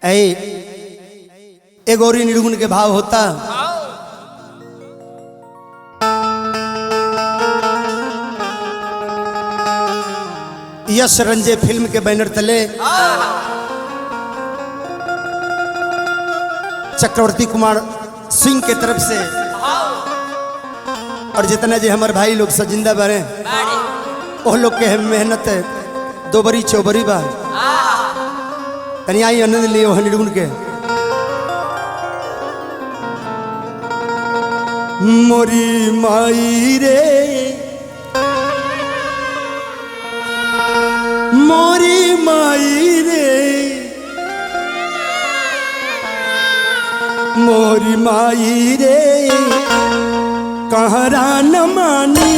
ए गौरी निर्गुण के भाव होता। यश रंजे फिल्म के बैनर तले चक्रवर्ती कुमार सिंह के तरफ से और जितना जे हमारे भाई लोग सजिंदा बारे वो लोग के मेहनत दो बरी चौबरी बा तनी आई आनंद लियो निर्गुण के। मोरी माई रे मोरी माई रे मोरी माई रे कहरा न मानी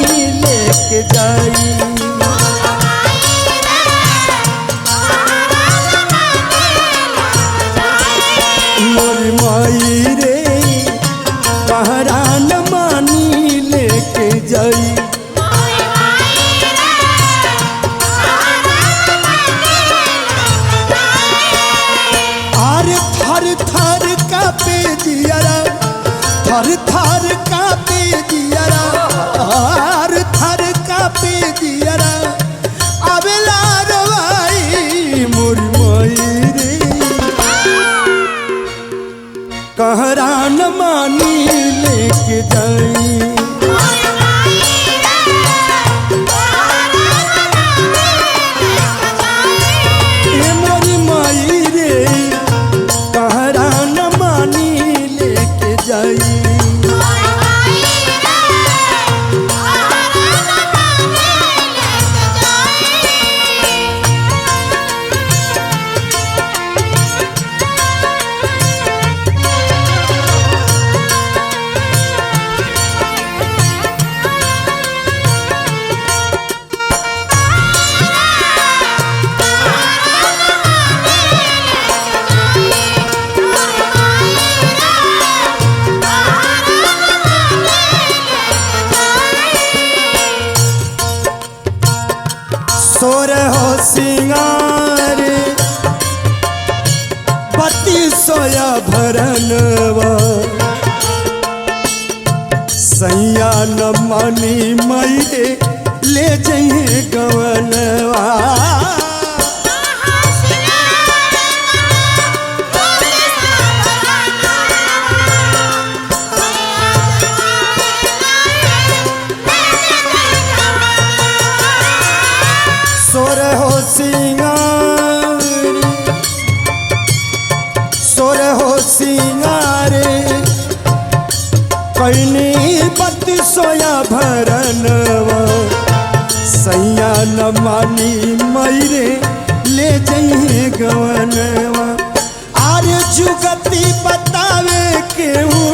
लेके जाई। मोरी माई रे कहरा न मानी लेके जाई। आरे थर थर कापे जियरा थर थर कापे जियरा थर थर कापे जियरा आवेला रवाई। मोरी माई रे कहरा न मानी लेके जाई। मोरी माई रे कहरा न मानी लेके जाई। सोर हो सिंगार बत्ती सोया भरनवा सैया न मानी मई ले जाइए गवनवा। सोर हो सिंगार सोर हो सिंगार कैनी बत्ती सोया भरनवा सैया न मानी मैरे ले जाइए गवनवा। आर्य जुगती बतावे केहू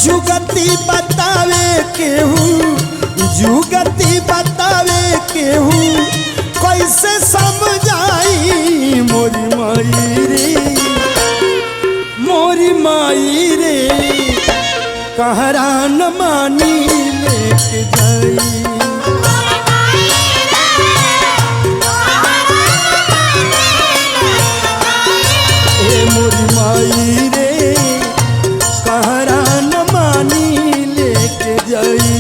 जुगती बतावे केहू जुगती बतावे केहू कैसे समझाई। मोरी माई रे मोरी माई रे कहरा न मानी लेके जाई। मोरी माई रे कहरा न मानी लेके जाई।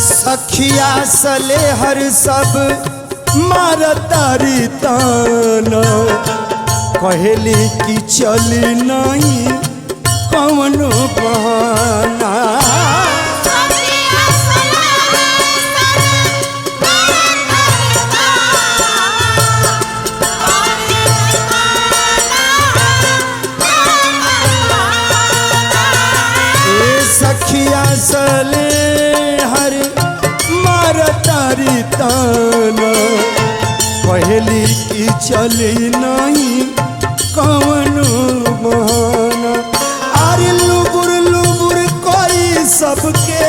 सखिया सले हर सब मारतारी ताना कहली कि चली नहीं कवनो बहाना। मार तारी ताना पहली की चली नहीं कवनो बहाना। अरे लुबुर लुबुर कोई सबके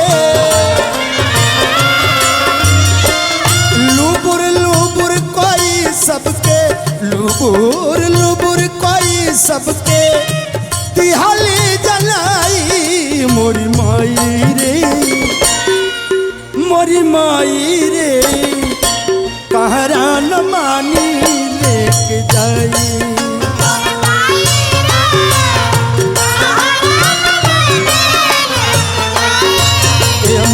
लुबुर लुबुर कोई सबके लुबुर लुबुर कोई सबके तिहाली जलाई मोरी माई रे मोरी माई रे कहरा न मानी लेके जाई।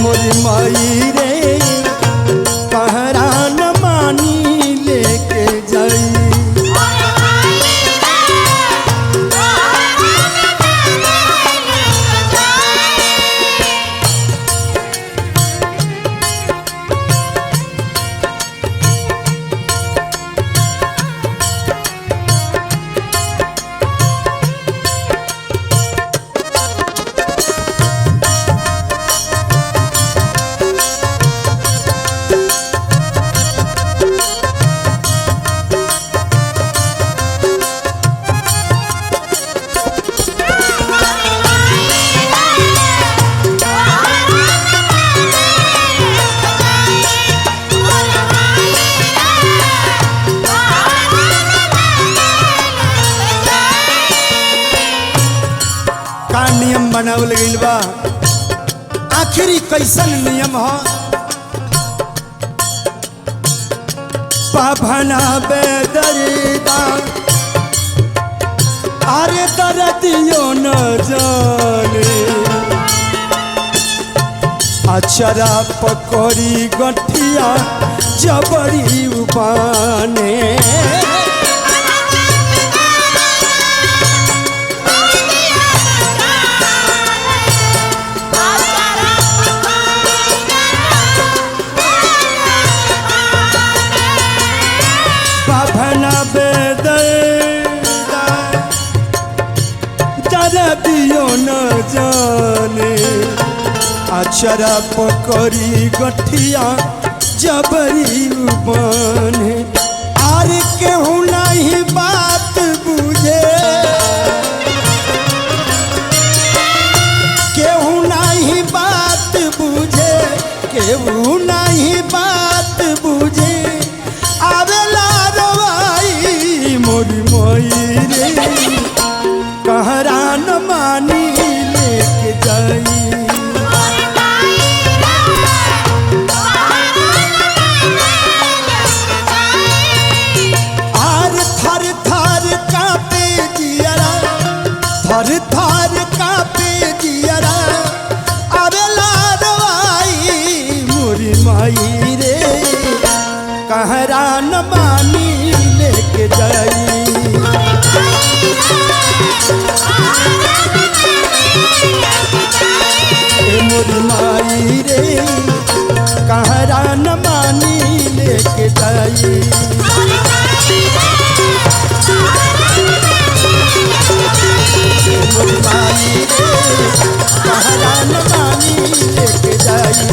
मोरी माई रे कहरा न मानी लेके जाई। नियम बनावल गइल बा आखिरी कैसन नियम ह पाभना बेदरीदा अरे दर्दियो न जाने अचरा पकड़ी गठिया जबरी उपाने। दियो न जाने अचरा पकड़ी गठिया जबरी बने। आर केहू नहीं बात बुझे केहू नहीं बात बुझे केहू नहीं बात बुझे आवेला रवाई मोरी मोई रे कहरा न मानी लेके जाई। आर थर थर कांपे जियरा थर थर कांपे जियरा आवेला रवाई मोरी माई रे कहरा न मानी लेके जाई। मोरी माई रे कहरा न मानी लेके जाई। मोरी माई रे कहरा न मानी लेके जाई।